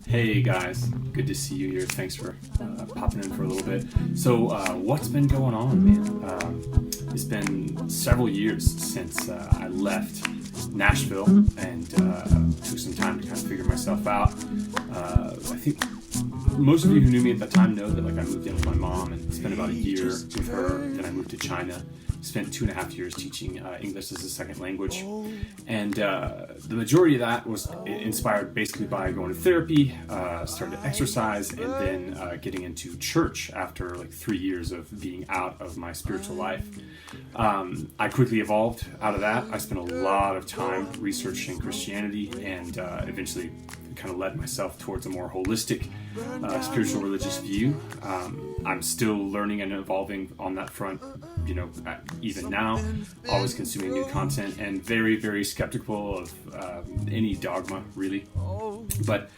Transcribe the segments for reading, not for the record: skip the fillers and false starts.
Hey guys, good to see you here. Thanks for popping in for a little bit. So, what's been going on, man? It's been several years since I left Nashville and took some time to kind of figure myself out. I think most of you who knew me at that time know that I moved in with my mom and spent about a year with her. Then I moved to China. Spent 2.5 years teaching English as a second language, and the majority of that was inspired basically by going to therapy, starting to exercise, and then getting into church after 3 years of being out of my spiritual life. I quickly evolved out of that. I spent a lot of time researching Christianity and eventually kind of led myself towards a more holistic spiritual religious view. I'm still learning and evolving on that front, even now, always consuming new content and very, very skeptical of any dogma, really. But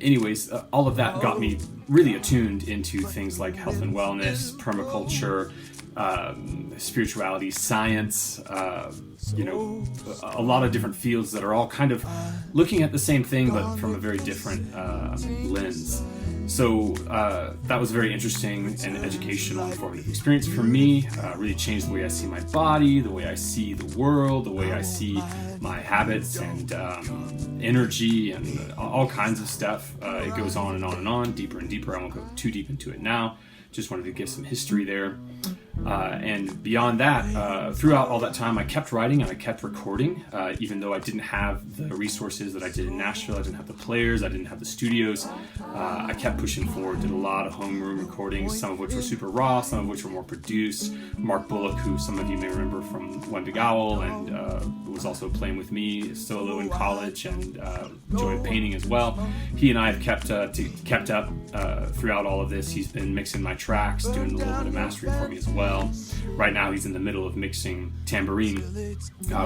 anyways, all of that got me really attuned into things like health and wellness, permaculture, spirituality, science, a lot of different fields that are all kind of looking at the same thing but from a very different lens. So that was a very interesting and educational and informative experience for me. Really changed the way I see my body, the way I see the world, the way I see my habits and energy and all kinds of stuff. It goes on and on and on, deeper and deeper. I won't go too deep into it now. Just wanted to give some history there. And beyond that, throughout all that time, I kept writing and I kept recording, even though I didn't have the resources that I did in Nashville. I didn't have the players, I didn't have the studios. I kept pushing forward, did a lot of homeroom recordings, some of which were super raw, some of which were more produced. Mark Bullock, who some of you may remember from One Big Owl, and was also playing with me solo in college and enjoyed painting as well. He and I have kept up throughout all of this. He's been mixing my tracks, doing a little bit of mastering for me as well. Right now he's in the middle of mixing Tambourine.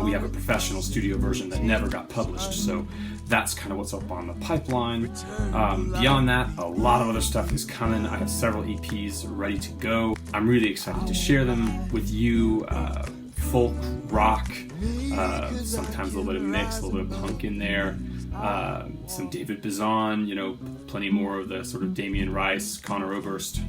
We have a professional studio version that never got published, so that's kind of what's up on the pipeline. Beyond that, a lot of other stuff is coming. I have several EPs ready to go. I'm really excited to share them with you. Folk, rock, sometimes a little bit of mix, a little bit of punk in there. Some David Bazan, plenty more of the sort of Damien Rice, Conor Oberst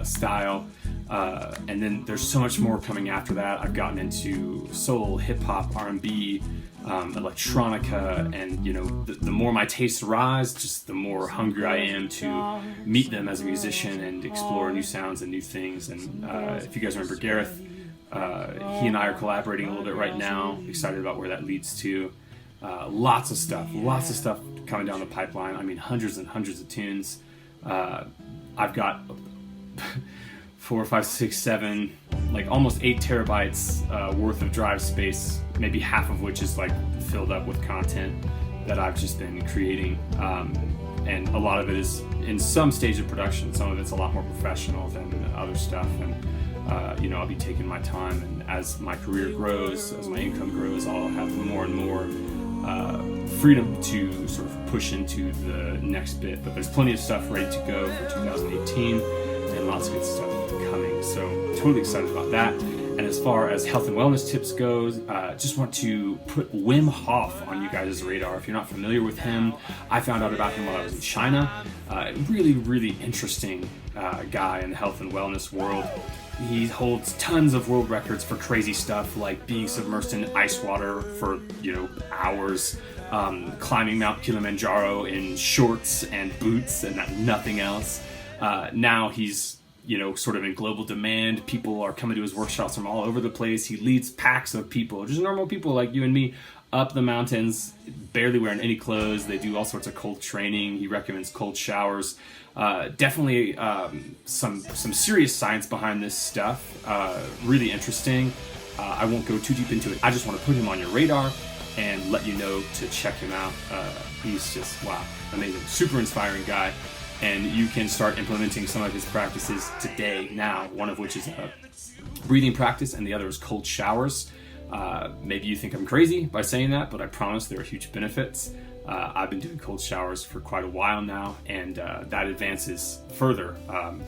style. And then there's so much more coming after that. I've gotten into soul, hip-hop, R&B, electronica, and the more my tastes rise, just the more hungry I am to meet them as a musician and explore new sounds and new things. And if you guys remember Garris, he and I are collaborating a little bit right now. Excited about where that leads to. Lots of stuff coming down the pipeline. I mean, hundreds and hundreds of tunes. I've got 4, 5, 6, 7, almost 8 terabytes worth of drive space, maybe half of which is filled up with content that I've just been creating. And a lot of it is in some stage of production. Some of it's a lot more professional than other stuff. And I'll be taking my time, and as my career grows, as my income grows, I'll have more and more freedom to sort of push into the next bit. But there's plenty of stuff ready to go for 2018 and lots of good stuff coming. So totally excited about that. And as far as health and wellness tips goes, just want to put Wim Hof on you guys' radar. If you're not familiar with him, I found out about him while I was in China. Really, really interesting guy in the health and wellness world. He holds tons of world records for crazy stuff like being submersed in ice water for, hours, climbing Mount Kilimanjaro in shorts and boots and nothing else. Now he's, sort of in global demand. People are coming to his workshops from all over the place. He leads packs of people, just normal people like you and me, up the mountains, barely wearing any clothes. They do all sorts of cold training. He recommends cold showers. Definitely some serious science behind this stuff. Really interesting. I won't go too deep into it. I just want to put him on your radar and let you know to check him out. He's just, wow, amazing. Super inspiring guy. And you can start implementing some of his practices today, now, one of which is a breathing practice and the other is cold showers. Maybe you think I'm crazy by saying that, but I promise there are huge benefits. I've been doing cold showers for quite a while now, and that advances further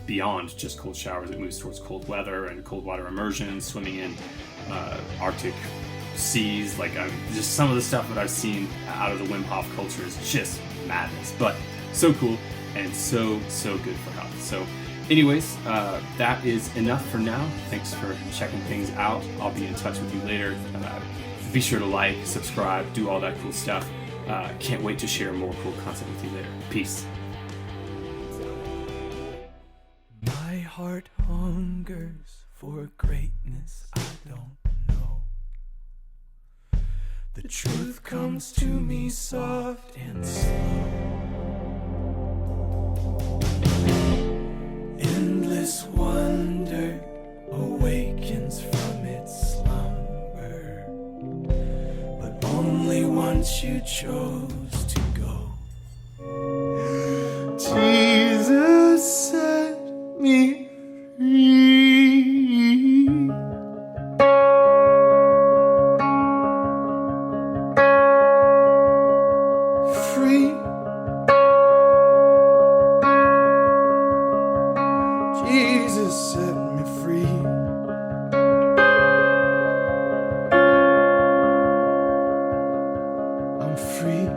beyond just cold showers. It moves towards cold weather and cold water immersion, swimming in Arctic seas. Like just some of the stuff that I've seen out of the Wim Hof culture is just madness, but so cool and so good for health. So anyways, that is enough for now. Thanks for checking things out. I'll be in touch with you later. Be sure to like, subscribe, do all that cool stuff. Can't wait to share more cool content with you later. Peace. My heart hungers for greatness I don't know. The truth comes to me soft and slow. Endless wonder awakens from its slumber, but only once you chose to go. Jesus set me free. Free. Jesus set me free. I'm free.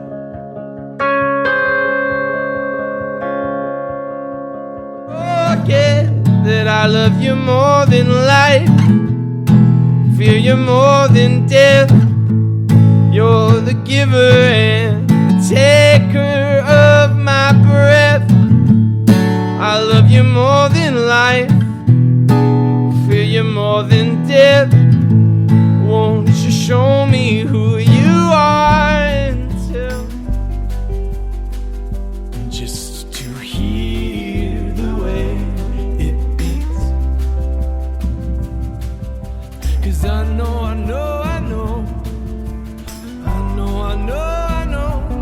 Forget that I love you more than life, fear you more than death. You're the giver and the taker of my breath. I love you more than life, fear you more than death. Won't you show me who you are and tell just to hear the way it beats? 'Cause I know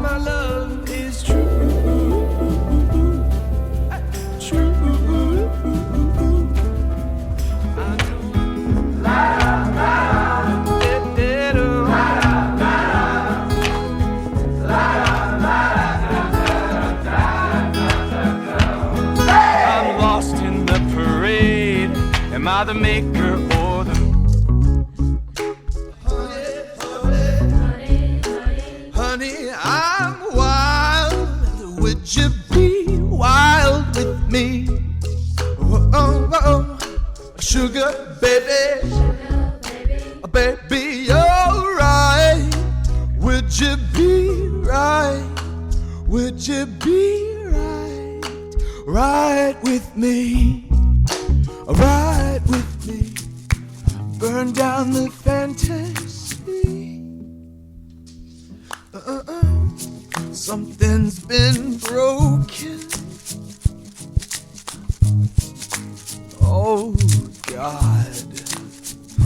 my love is true. True. I know. I'm lost in the parade. Am I the maker or the honey, I'm wild. Would you be wild with me? Oh. Sugar baby, baby, you're right. Would you be right? Would you be right with me? Right with me. Burn down the fantasy. Something's been broken.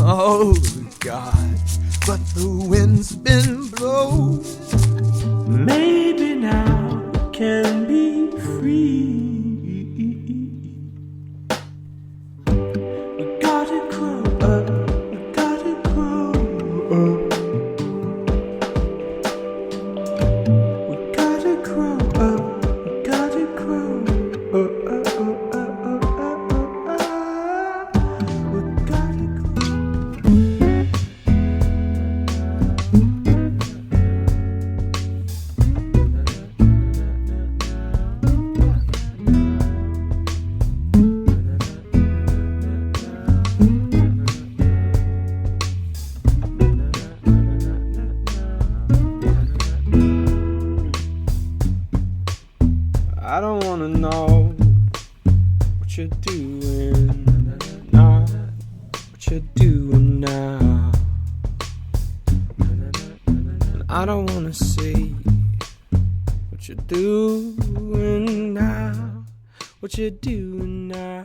Oh God, but the wind's been blowing. Maybe now we can be free. We gotta grow up, we gotta grow up. We gotta grow up, we gotta grow up. I don't wanna know what you're doing now, what you're doing now. And I don't wanna see what you're doing now, what you're doing now.